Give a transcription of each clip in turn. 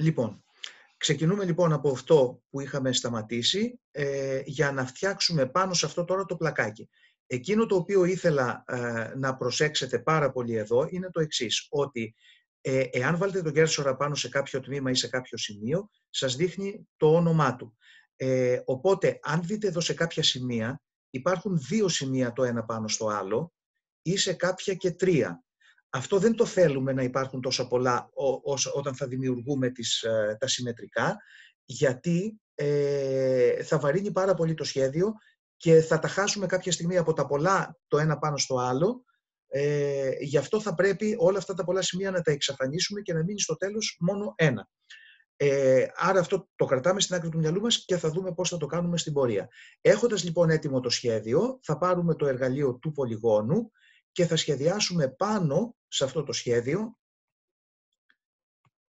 Λοιπόν, ξεκινούμε λοιπόν από αυτό που είχαμε σταματήσει για να φτιάξουμε πάνω σε αυτό τώρα το πλακάκι. Εκείνο το οποίο ήθελα να προσέξετε πάρα πολύ εδώ είναι το εξής, ότι εάν βάλετε τον κέρσορα πάνω σε κάποιο τμήμα ή σε κάποιο σημείο, σας δείχνει το όνομά του. Οπότε, αν δείτε εδώ σε κάποια σημεία, υπάρχουν 2 σημεία το ένα πάνω στο άλλο ή σε κάποια και 3. Αυτό δεν το θέλουμε να υπάρχουν τόσα πολλά όταν θα δημιουργούμε τα συμμετρικά, γιατί θα βαρύνει πάρα πολύ το σχέδιο και θα τα χάσουμε κάποια στιγμή από τα πολλά το ένα πάνω στο άλλο. Γι' αυτό θα πρέπει όλα αυτά τα πολλά σημεία να τα εξαφανίσουμε και να μείνει στο τέλος μόνο ένα. Άρα αυτό το κρατάμε στην άκρη του μυαλού μας και θα δούμε πώς θα το κάνουμε στην πορεία. Έχοντας λοιπόν έτοιμο το σχέδιο, θα πάρουμε το εργαλείο του πολυγώνου και θα σχεδιάσουμε πάνω σε αυτό το σχέδιο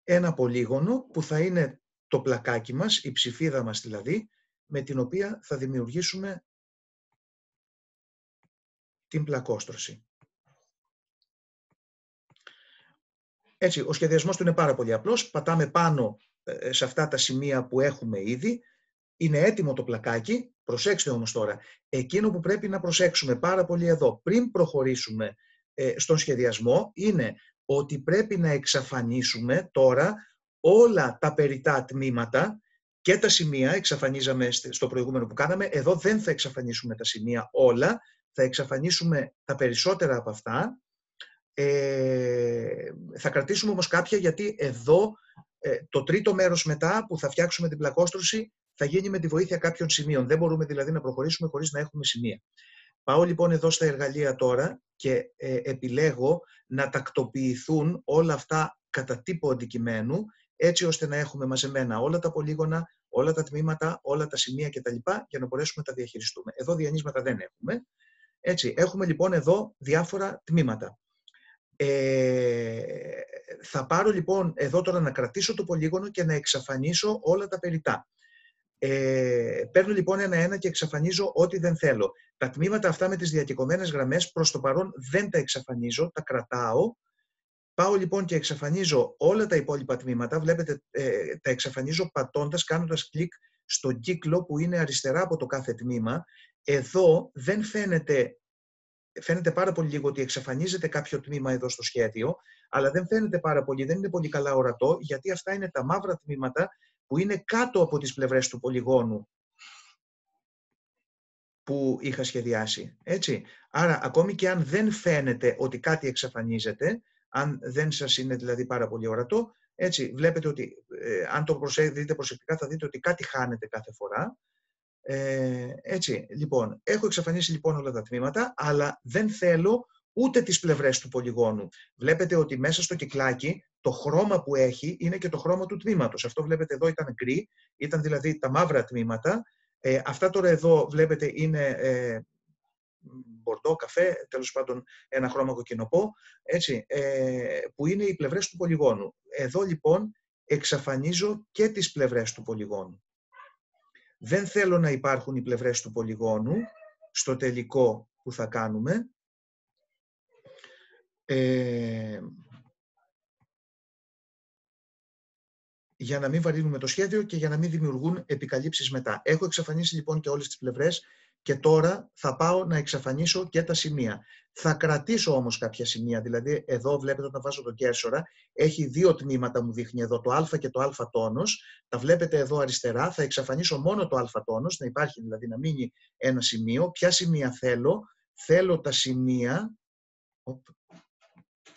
ένα πολύγωνο που θα είναι το πλακάκι μας, η ψηφίδα μας δηλαδή, με την οποία θα δημιουργήσουμε την πλακόστρωση. Έτσι, ο σχεδιασμός του είναι πάρα πολύ απλός. Πατάμε πάνω σε αυτά τα σημεία που έχουμε ήδη. Είναι έτοιμο το πλακάκι. Προσέξτε όμως τώρα, εκείνο που πρέπει να προσέξουμε πάρα πολύ εδώ, πριν προχωρήσουμε στον σχεδιασμό, είναι ότι πρέπει να εξαφανίσουμε τώρα όλα τα περιττά τμήματα και τα σημεία. Εξαφανίζαμε στο προηγούμενο που κάναμε. Εδώ δεν θα εξαφανίσουμε τα σημεία όλα, θα εξαφανίσουμε τα περισσότερα από αυτά. Θα κρατήσουμε όμως κάποια, γιατί εδώ το τρίτο μέρος μετά που θα φτιάξουμε την πλακόστρωση θα γίνει με τη βοήθεια κάποιων σημείων. Δεν μπορούμε δηλαδή να προχωρήσουμε χωρίς να έχουμε σημεία. Πάω λοιπόν εδώ στα εργαλεία τώρα και επιλέγω να τακτοποιηθούν όλα αυτά κατά τύπο αντικειμένου, έτσι ώστε να έχουμε μαζεμένα όλα τα πολύγωνα, όλα τα τμήματα, όλα τα σημεία κτλ. Για να μπορέσουμε να τα διαχειριστούμε. Εδώ διανύσματα δεν έχουμε. Έτσι, έχουμε λοιπόν εδώ διάφορα τμήματα. Θα πάρω λοιπόν εδώ τώρα να κρατήσω το πολύγωνο και να εξαφανίσω όλα τα περιττά. Παίρνω λοιπόν ένα-ένα και εξαφανίζω ό,τι δεν θέλω. Τα τμήματα αυτά με τις διακεκομένες γραμμές προς το παρόν δεν τα εξαφανίζω, τα κρατάω. Πάω λοιπόν και εξαφανίζω όλα τα υπόλοιπα τμήματα. Βλέπετε, τα εξαφανίζω πατώντας, κάνοντας κλικ στον κύκλο που είναι αριστερά από το κάθε τμήμα. Εδώ δεν φαίνεται πάρα πολύ λίγο ότι εξαφανίζεται κάποιο τμήμα εδώ στο σχέδιο, αλλά δεν φαίνεται πάρα πολύ, δεν είναι πολύ καλά ορατό, γιατί αυτά είναι τα μαύρα τμήματα που είναι κάτω από τις πλευρές του πολυγώνου που είχα σχεδιάσει. Έτσι. Άρα, ακόμη και αν δεν φαίνεται ότι κάτι εξαφανίζεται, αν δεν σας είναι δηλαδή πάρα πολύ ορατό, έτσι, βλέπετε ότι αν το δείτε προσεκτικά θα δείτε ότι κάτι χάνεται κάθε φορά. Έτσι, λοιπόν, έχω εξαφανίσει λοιπόν όλα τα τμήματα, αλλά δεν θέλω ούτε τις πλευρές του πολυγώνου. Βλέπετε ότι μέσα στο κυκλάκι το χρώμα που έχει είναι και το χρώμα του τμήματος. Αυτό βλέπετε εδώ ήταν γκρι, ήταν δηλαδή τα μαύρα τμήματα. Αυτά τώρα εδώ βλέπετε είναι μπορντό, καφέ, τέλος πάντων ένα χρώμα κοκκινοπό, έτσι, που είναι οι πλευρές του πολυγώνου. Εδώ λοιπόν εξαφανίζω και τις πλευρές του πολυγώνου. Δεν θέλω να υπάρχουν οι πλευρές του πολυγώνου στο τελικό που θα κάνουμε. Για να μην βαρύνουμε το σχέδιο και για να μην δημιουργούν επικαλύψεις μετά. Έχω εξαφανίσει λοιπόν και όλες τις πλευρές και τώρα θα πάω να εξαφανίσω και τα σημεία. Θα κρατήσω όμως κάποια σημεία, δηλαδή εδώ βλέπετε όταν βάζω τον κέρσορα, έχει 2 τμήματα μου δείχνει εδώ, το α και το α τόνος. Τα βλέπετε εδώ αριστερά, θα εξαφανίσω μόνο το α τόνος, να υπάρχει δηλαδή να μείνει ένα σημείο. Ποια σημεία θέλω? Θέλω τα σημεία,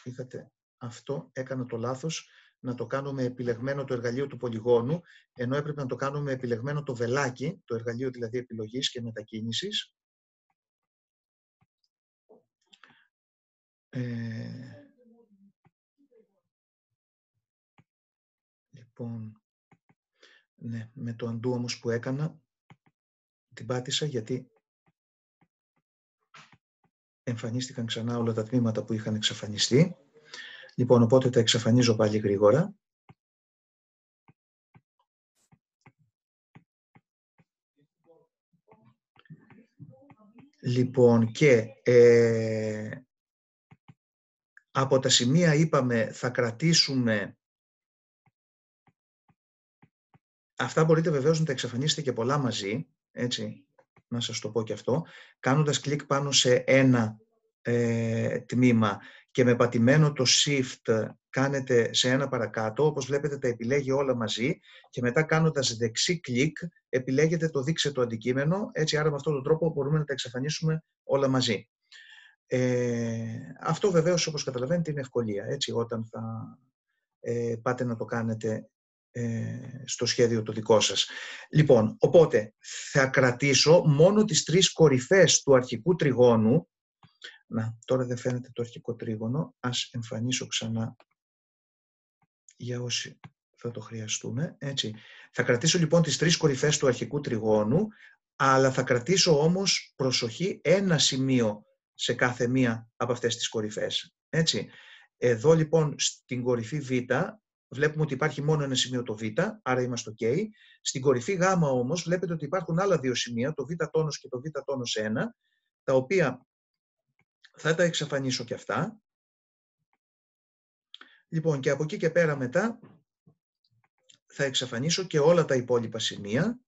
είδατε αυτό, έκανα το λάθος, να το κάνω με επιλεγμένο το εργαλείο του πολυγώνου, ενώ έπρεπε να το κάνω με επιλεγμένο το βελάκι, το εργαλείο δηλαδή επιλογής και μετακίνησης. Λοιπόν, ναι, με το undo όμως που έκανα, την πάτησα γιατί εμφανίστηκαν ξανά όλα τα τμήματα που είχαν εξαφανιστεί. Λοιπόν, οπότε τα εξαφανίζω πάλι γρήγορα. Λοιπόν, και από τα σημεία είπαμε θα κρατήσουμε Αυτά μπορείτε βεβαίως να τα εξαφανίσετε και πολλά μαζί, έτσι, να σας το πω και αυτό, κάνοντας κλικ πάνω σε ένα τμήμα και με πατημένο το Shift κάνετε σε ένα παρακάτω, όπως βλέπετε τα επιλέγει όλα μαζί και μετά κάνοντας δεξί κλικ επιλέγετε το δείξε το αντικείμενο, έτσι άρα με αυτόν τον τρόπο μπορούμε να τα εξαφανίσουμε όλα μαζί. Αυτό βεβαίως όπως καταλαβαίνετε είναι ευκολία, έτσι, όταν θα πάτε να το κάνετε στο σχέδιο το δικό σας. Λοιπόν, οπότε θα κρατήσω μόνο τις 3 κορυφές του αρχικού τριγώνου. Να, τώρα δεν φαίνεται το αρχικό τρίγωνο. Ας εμφανίσω ξανά για όσοι θα το χρειαστούμε. Έτσι. Θα κρατήσω λοιπόν τις 3 κορυφές του αρχικού τριγώνου, αλλά θα κρατήσω όμως, προσοχή, ένα σημείο σε κάθε μία από αυτές τις κορυφές. Έτσι. Εδώ λοιπόν στην κορυφή Β βλέπουμε ότι υπάρχει μόνο ένα σημείο το Β, άρα είμαστε OK. Στην κορυφή Γ όμως βλέπετε ότι υπάρχουν άλλα 2 σημεία, το Β τόνος και το Β τόνος 1, τα οποία θα τα εξαφανίσω και αυτά. Λοιπόν, και από εκεί και πέρα μετά θα εξαφανίσω και όλα τα υπόλοιπα σημεία.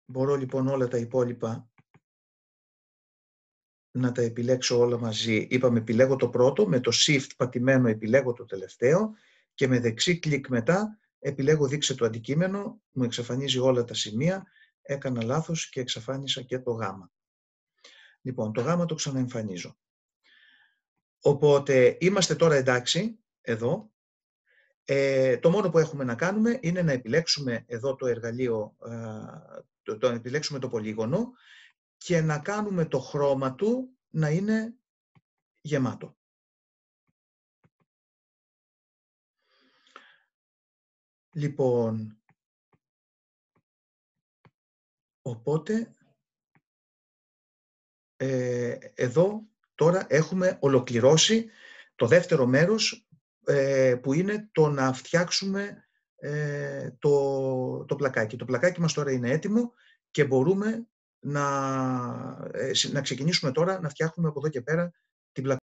Μπορώ λοιπόν όλα τα υπόλοιπα να τα επιλέξω όλα μαζί. Είπαμε επιλέγω το πρώτο, με το Shift πατημένο επιλέγω το τελευταίο και με δεξί κλικ μετά επιλέγω δείξε το αντικείμενο, μου εξαφανίζει όλα τα σημεία, έκανα λάθος και εξαφάνισα και το Γ. Λοιπόν, το Γ το ξαναεμφανίζω. Οπότε είμαστε τώρα εντάξει εδώ. Το μόνο που έχουμε να κάνουμε είναι να επιλέξουμε εδώ το εργαλείο, να επιλέξουμε το πολύγωνο και να κάνουμε το χρώμα του να είναι γεμάτο. Λοιπόν, οπότε εδώ τώρα έχουμε ολοκληρώσει το δεύτερο μέρος που είναι το να φτιάξουμε το πλακάκι. Το πλακάκι μας τώρα είναι έτοιμο και μπορούμε να ξεκινήσουμε τώρα να φτιάχνουμε από εδώ και πέρα